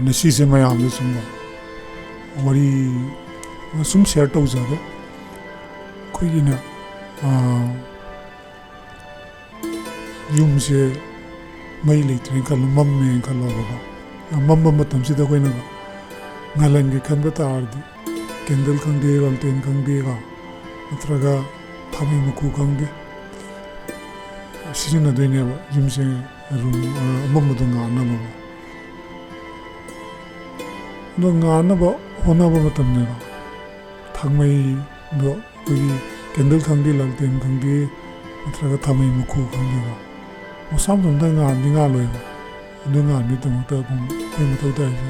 ꯉꯁꯤꯁꯦ ꯃꯌꯥꯝꯗ ꯁꯨꯝ ꯋꯥꯔꯤ ꯁꯨꯝ ꯁꯦꯌꯔ ꯇꯧꯖꯒꯦ ꯑꯩꯈꯣꯏꯒꯤꯅ ꯌꯨꯝꯁꯦ ꯃꯩ ꯂꯩꯇ꯭ꯔꯦꯅ ꯈꯜꯂꯣ ꯃꯝꯃꯦꯅ ꯈꯜꯂꯣꯕꯀꯣ ꯃꯝꯕ ꯃꯇꯝꯁꯤꯗ ꯑꯩꯈꯣꯏꯅ ꯉꯥꯜꯍꯟꯒꯦ ꯈꯟꯕ ꯇꯥꯔꯗꯤ ꯀꯦꯟꯗꯜ ꯈꯪꯗꯦ ꯂꯥꯜꯇꯦꯟ ꯈꯪꯗꯦ ꯅꯠꯇ꯭ꯔꯒ ꯊꯥꯎꯃꯩ ꯃꯀꯨ ꯈꯪꯗꯦ ꯁꯤꯖꯤꯟꯅꯗꯣꯏꯅꯦꯕ ꯌꯨꯝꯁꯦ ꯑꯃꯝꯕꯗꯣ ꯉꯥꯟꯅꯕ ꯑꯗꯣ ꯉꯥꯟꯅꯕ ꯍꯣꯠꯅꯕ ꯃꯇꯝꯗ ꯊꯥꯡꯃꯩꯗꯣ ꯑꯩꯈꯣꯏꯒꯤ ꯀꯦꯟꯗꯜ ꯈꯪꯗꯦ ꯂꯥꯜꯇꯦꯟ ꯈꯪꯗꯦ ꯅꯠꯇ꯭ꯔꯒ ꯊꯥꯎꯃꯩ ꯃꯀꯨ ꯈꯪꯗꯦ ꯃꯁꯥ ꯃꯇꯣꯝꯇ ꯉꯥꯟꯗꯤ ꯉꯥꯜꯂꯣꯏꯕ ꯑꯗꯨ ꯉꯥꯟꯕꯒꯤꯗꯃꯛꯇ ꯑꯩꯈꯣꯏ ꯃꯊꯧ ꯇꯥꯏꯁꯦ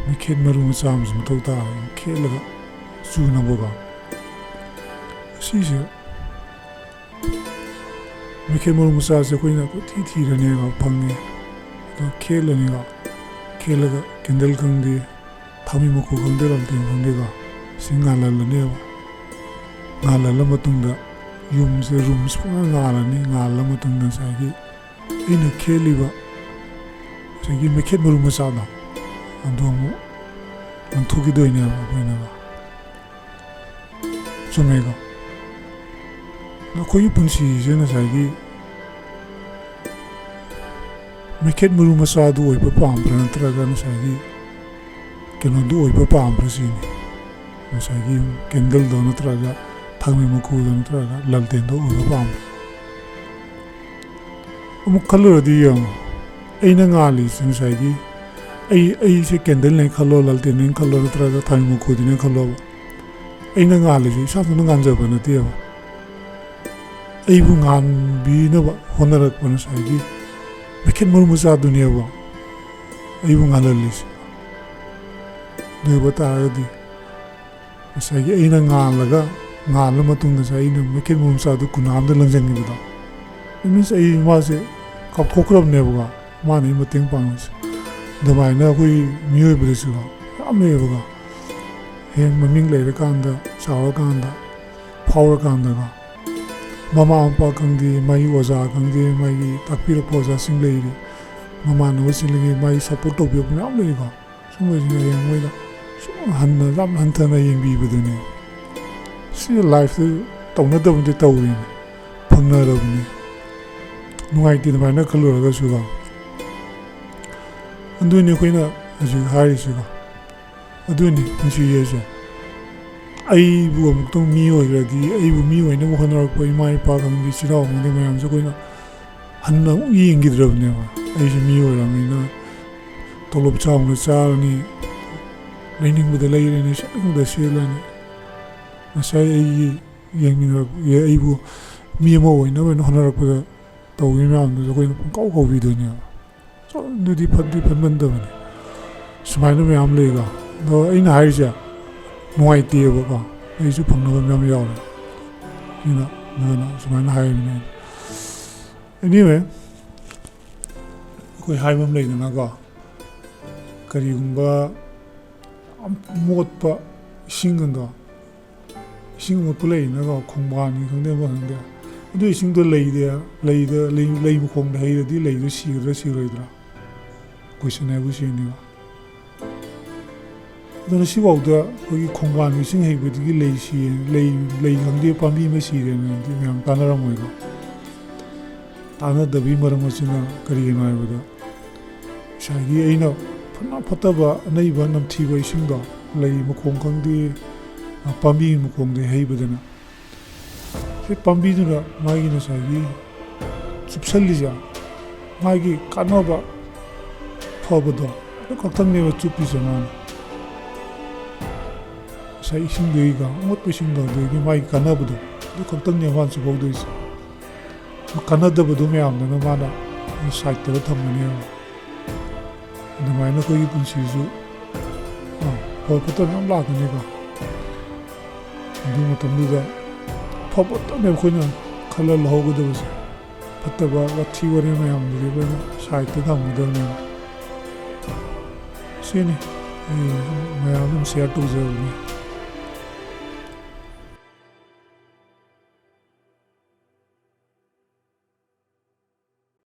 ꯃꯩꯈꯦꯠ ꯃꯔꯨ ꯃꯆꯥ ꯑꯃꯁꯨ ꯃꯊꯧ ꯇꯥꯔꯦ ꯈꯦꯠꯂꯒ ꯆꯨꯅꯕꯀꯣ ꯑꯁꯤꯁꯦ ꯃꯩꯈꯦꯠ ꯃꯔꯨ ꯃꯆꯥꯁꯦ ꯑꯩꯈꯣꯏꯅ ꯀꯣꯏꯊꯤ ꯊꯤꯔꯅꯦꯕ ꯐꯪꯉꯦ ꯑꯗꯣ ꯈꯦꯠꯂꯅꯤꯀꯣ ꯈꯦꯠꯂꯒ ꯀꯦꯟꯗꯜ ꯈꯪꯗꯦ ꯊꯥꯎꯃꯩ ꯃꯀꯨ ꯈꯪꯗꯦ ꯂꯥꯜꯇꯦꯟ ꯈꯪꯗꯦꯀꯣ ꯁꯤ ꯉꯥꯜꯍꯜꯂꯅꯦꯕ ꯉꯥꯜꯍꯜꯂ ꯃꯇꯨꯡꯗ ꯌꯨꯝꯁꯦ ꯔꯨꯝꯁꯦ ꯄꯨꯡꯉꯥꯟ ꯉꯥꯜꯂꯅꯤ ꯉꯥꯜꯂ ꯃꯇꯨꯡꯗ ꯉꯁꯥꯏꯒꯤ ꯑꯩꯅ ꯈꯦꯠꯂꯤꯕ ꯉꯁꯥꯏꯒꯤ ꯃꯩꯈꯦꯠ ꯃꯔꯨ ꯃꯆꯥꯗꯣ ꯑꯗꯨ ꯑꯃꯨꯛ ꯂꯪꯊꯣꯛꯈꯤꯗꯣꯏꯅꯦꯕ ꯑꯩꯈꯣꯏꯅ ꯆꯨꯝꯃꯦꯀꯣ ꯑꯩꯈꯣꯏꯒꯤ ꯄꯨꯟꯁꯤꯁꯦ ꯉꯁꯥꯏꯒꯤ ꯃꯩꯈꯦꯠ ꯃꯔꯨ ꯃꯆꯥꯗꯨ ꯑꯣꯏꯕ ꯄꯥꯝꯕ꯭ꯔꯥ ꯅꯠꯇ꯭ꯔꯒ ꯉꯁꯥꯏꯒꯤ ꯀꯩꯅꯣꯗꯨ ꯑꯣꯏꯕ ꯄꯥꯝꯕ꯭ꯔꯥ ꯁꯤꯅꯤ ꯉꯁꯥꯏꯒꯤ ꯀꯦꯟꯗꯜꯗꯣ ꯅꯠꯇ꯭ꯔꯒ ꯊꯥꯡꯃꯩ ꯃꯀꯨꯗꯣ ꯅꯠꯇ꯭ꯔꯒ ꯂꯥꯜꯇꯦꯟꯗꯣ ꯑꯣꯏꯕ ꯄꯥꯝꯕ꯭ꯔꯥ ꯑꯃꯨꯛ ꯈꯜꯂꯨꯔꯗꯤ ꯌꯦꯡꯉꯣ ꯑꯩꯅ ꯉꯥꯜꯂꯤꯁꯦ ꯉꯁꯥꯏꯒꯤ ꯑꯩꯁꯦ ꯀꯦꯟꯗꯜꯅꯦ ꯈꯜꯂꯣ ꯂꯥꯜꯇꯦꯟꯅꯦ ꯈꯜꯂꯣ ꯅꯠꯇ꯭ꯔꯒ ꯊꯥꯎꯃꯩ ꯃꯀꯨꯗꯨꯅꯦ ꯈꯜꯂꯣꯕ ꯑꯩꯅ ꯉꯥꯜꯂꯤꯁꯦ ꯏꯁꯥꯃꯛꯅ ꯉꯥꯟꯖꯕ ꯅꯠꯇꯦꯕ ꯑꯩꯕꯨ ꯉꯥꯟꯕꯤꯅꯕ ꯍꯣꯠꯅꯔꯛꯄ ꯉꯁꯥꯏꯒꯤ ꯃꯩꯈꯦꯠ ꯃꯔꯨ ꯃꯆꯥꯗꯨꯅꯦꯕ ꯑꯩꯕꯨ ꯉꯥꯜꯍꯜꯂꯤꯁꯦ ꯑꯗꯨ ꯑꯣꯏꯕ ꯇꯥꯔꯒꯗꯤ ꯉꯁꯥꯏꯒꯤ ꯑꯩꯅ ꯉꯥꯜꯂ ꯃꯇꯨꯡꯗ ꯉꯁꯥꯏ ꯑꯩꯅ ꯃꯩꯈꯦꯠ ꯃꯔꯨ ꯃꯆꯥꯗꯨ ꯀꯨꯅꯥꯝꯗ ꯂꯪꯁꯤꯟꯈꯤꯕꯗꯣ ꯃꯤꯟꯁ ꯑꯩ ꯃꯥꯁꯦ ꯀꯥꯎꯊꯣꯛꯈ꯭ꯔꯕꯅꯦꯕꯀꯣ ꯃꯥꯅ ꯑꯩ ꯃꯇꯦꯡ ꯄꯥꯡꯕꯁꯦ ꯑꯗꯨꯃꯥꯏꯅ ꯑꯩꯈꯣই ꯃꯤꯑꯣꯏꯕꯗꯁꯨꯀꯣ ꯌꯥꯝ ꯂꯩꯌꯦꯕꯀꯣ ꯍꯌꯦꯡ ꯃꯃꯤꯡ ꯂꯩꯔꯀꯥꯟꯗ ꯆꯥꯎꯔꯀꯥꯟꯗ ꯐꯥꯎꯔꯀꯥꯟꯗꯀꯣ ꯃꯃꯥ ꯃꯄꯥ ꯈꯪꯗꯦ ꯃꯥꯒꯤ ꯑꯣꯖꯥ ꯈꯪꯗꯦ ꯃꯥꯒꯤ ꯇꯥꯛꯄꯤꯔꯛꯄ ꯑꯣꯖꯥꯁꯤꯡ ꯂꯩꯔꯤ ꯃꯃꯥꯟꯅꯕꯁꯤꯡ ꯂꯩꯔꯤ ꯃꯥꯒꯤ ꯁꯞꯄꯣꯔꯠ ꯇꯧꯕꯤꯔꯛꯄ ꯃꯌꯥꯝ ꯂꯩꯀꯣ ꯁꯨꯝꯕꯁꯤꯅ ꯍꯌꯦꯡ ꯃꯣꯏꯅ ꯁꯨꯝ ꯌꯥꯝ ꯍꯟꯊꯅ ꯌꯦꯡꯕꯤꯕꯗꯨꯅꯦ ꯁꯤ ꯂꯥꯏꯐꯇ ꯇꯧꯅꯗꯕꯗꯤ ꯇꯧꯔꯤꯅꯤ ꯐꯪꯅꯔꯕꯅꯤ ꯅꯨꯡꯉꯥꯏꯇꯦ ꯑꯗꯨꯃꯥꯏꯅ ꯈꯜꯂꯨꯔꯒꯁꯨꯀꯣ ꯑꯗꯨꯅꯤ ꯑꯩꯈꯣꯏꯅ ꯍꯧꯖꯤꯛ ꯍꯥꯏꯔꯤꯁꯤꯀꯣ ꯑꯗꯨꯅꯤ ꯄꯨꯟꯁꯤ ꯍꯥꯏꯁꯦ ꯑꯩꯕꯨ ꯑꯃꯨꯛꯇꯪ ꯃꯤ ꯑꯣꯏꯈ꯭ꯔꯗꯤ ꯑꯩꯕꯨ ꯃꯤ ꯑꯣꯏꯅꯕ ꯍꯣꯠꯅꯔꯛꯄ ꯏꯃꯥ ꯏꯄꯥ ꯈꯪꯗꯦ ꯏꯆꯤꯜ ꯏꯅꯥꯎ ꯈꯪꯗꯦ ꯃꯌꯥꯝꯁꯦ ꯑꯩꯈꯣꯏꯅ ꯍꯟꯅ ꯑꯃꯨꯛ ꯌꯦꯡꯈꯤꯗ꯭ꯔꯕꯅꯦꯕ ꯑꯩꯁꯦ ꯃꯤ ꯑꯣꯏꯔꯕꯅꯤꯅ ꯇꯣꯂꯣꯞ ꯆꯥꯎꯅ ꯆꯥꯔꯅꯤ ꯂꯩꯅꯤꯡꯕꯗ ꯂꯩꯔꯅꯤ ꯁꯦꯠꯅꯤꯡꯕꯗ ꯁꯦꯠꯂꯅꯤ ꯉꯁꯥꯏ ꯑꯩꯕꯨ ꯃꯤ ꯑꯃ ꯑꯣꯏꯅꯕ ꯍꯣꯠꯅꯔꯛꯄꯗ ꯇꯧꯈꯤꯕ ꯃꯌꯥꯝꯗꯨꯁꯨ ꯑꯩꯈꯣꯏꯅ ꯄꯨꯡꯀꯥꯎ ꯀꯥꯎꯕꯤꯗꯣꯏꯅꯦꯕ ꯑꯗꯨꯗꯤ ꯐꯠꯃꯟꯗꯕꯅꯤ ꯁꯨꯃꯥꯏꯅ ꯃꯌꯥꯝ ꯂꯩꯀꯣ ꯑꯗꯣ ꯑꯩꯅ ꯍꯥꯏꯔꯤꯁꯦ ꯅꯨꯡꯉꯥꯏꯇꯦꯕꯀꯣ ꯑꯩꯁꯨ ꯐꯪꯅꯕ ꯃꯌꯥꯝ ꯌꯥꯎꯔꯦ ꯁꯤꯅ ꯑꯗꯨꯅ ꯁꯨꯃꯥꯏꯅ ꯍꯥꯏꯔꯤꯕꯅꯦ ꯑꯦꯅꯤꯋꯦ ꯑꯩꯈꯣꯏ ꯍꯥꯏꯕ ꯑꯃ ꯂꯩꯗꯅꯀꯣ ꯀꯔꯤꯒꯨꯝꯕ ꯃꯣꯠꯄ ꯏꯁꯤꯡ ꯑꯃꯣꯠꯄ ꯂꯩꯗꯅꯀꯣ ꯈꯣꯡꯕꯥꯟꯅꯤ ꯈꯪꯗꯦ ꯑꯃ ꯈꯪꯗꯦ ꯑꯗꯨ ꯏꯁꯤꯡꯗꯣ ꯂꯩ ꯃꯈꯣꯡꯗ ꯍꯩꯔꯗꯤ ꯂꯩꯗꯣ ꯁꯤꯒꯗ꯭ꯔꯥ ꯁꯤꯔꯣꯏꯗ꯭ꯔꯥ ꯀꯣꯏꯁꯟ ꯍꯥꯏꯕꯨ ꯁꯤꯅꯦꯕ ꯑꯗꯨꯅ ꯁꯤꯐꯥꯎꯗ ꯑꯩꯈꯣꯏꯒꯤ ꯈꯣꯡꯕꯥꯟ ꯏꯁꯤꯡ ꯍꯩꯕꯗꯒꯤ ꯂꯩ ꯈꯪꯗꯦ ꯄꯥꯝꯕꯤ ꯑꯃ ꯁꯤꯔꯦꯅꯗꯤ ꯃꯌꯥꯝ ꯇꯥꯟꯅꯔꯝꯃꯣꯏꯀꯣ ꯇꯥꯟꯅꯗꯕꯒꯤ ꯃꯔꯝ ꯑꯁꯤꯅ ꯀꯔꯤꯒꯤꯅꯣ ꯍꯥꯏꯕꯗ ꯉꯁꯥꯏꯒꯤ ꯑꯩꯅ ꯐꯠꯇꯕ ꯑꯅꯩꯕ ꯅꯝꯊꯤꯕ ꯏꯁꯤꯡꯗꯣ ꯂꯩ ꯃꯈꯣꯡ ꯈꯪꯗꯦ ꯄꯥꯝꯕꯤ ꯃꯈꯣꯡꯗ ꯍꯩꯕꯗꯅ ꯁꯤ ꯄꯥꯝꯕꯤꯗꯨꯅ ꯃꯥꯒꯤ ꯉꯁꯥꯏꯒꯤ ꯆꯨꯞꯁꯜꯂꯤꯁꯦ ꯃꯥꯒꯤ ꯀꯥꯟꯅꯕ ꯐꯕꯗꯣ ꯑꯗꯨ ꯈꯛꯇꯪꯅꯦꯕ ꯆꯨꯞꯄꯤꯁꯦ ꯃꯥꯅ ꯉꯁꯥꯏ ꯏꯁꯤꯡꯗꯒꯤꯒ ꯑꯃꯣꯠꯄ ꯏꯁꯤꯡꯗꯣ ꯑꯗꯒꯤ ꯃꯥꯒꯤ ꯀꯥꯟꯅꯕꯗꯣ ꯑꯗꯨ ꯈꯛꯇꯪꯅꯦ ꯃꯥꯅ ꯆꯨꯞꯍꯧꯗꯣꯏꯁꯦ ꯀꯥꯟꯅꯗꯕꯗꯣ ꯃꯌꯥꯝꯗꯨꯅ ꯃꯥꯅ ꯁꯥꯏꯠꯇꯒ ꯊꯝꯒꯅꯦꯕ ꯑꯗꯨꯃꯥꯏꯅ ꯑꯩꯈꯣꯏꯒꯤ ꯄꯨꯟꯁꯤꯁꯨ ꯐꯠꯇꯕ ꯌꯥꯝ ꯂꯥꯛꯀꯅꯤꯀꯣ ꯑꯗꯨ ꯃꯇꯝꯗꯨꯗ ꯑꯐꯕꯇꯅꯦꯕ ꯑꯩꯈꯣꯏꯅ ꯈꯜꯂ ꯂꯧꯍꯧꯒꯗꯕꯁꯦ ꯐꯠꯇꯕ ꯋꯥꯊꯤ ꯋꯥꯔꯦꯝ ꯃꯌꯥꯝꯗꯨꯗꯤ ꯑꯩꯈꯣꯏꯅ ꯁꯥꯏꯠꯇ ꯊꯝꯒꯗꯕꯅꯦꯕ ꯁꯤꯅꯤ ꯑꯩ ꯃꯌꯥꯝ ꯑꯗꯨꯝ ꯁꯤꯌꯔ ꯇꯧꯖꯕꯅꯤ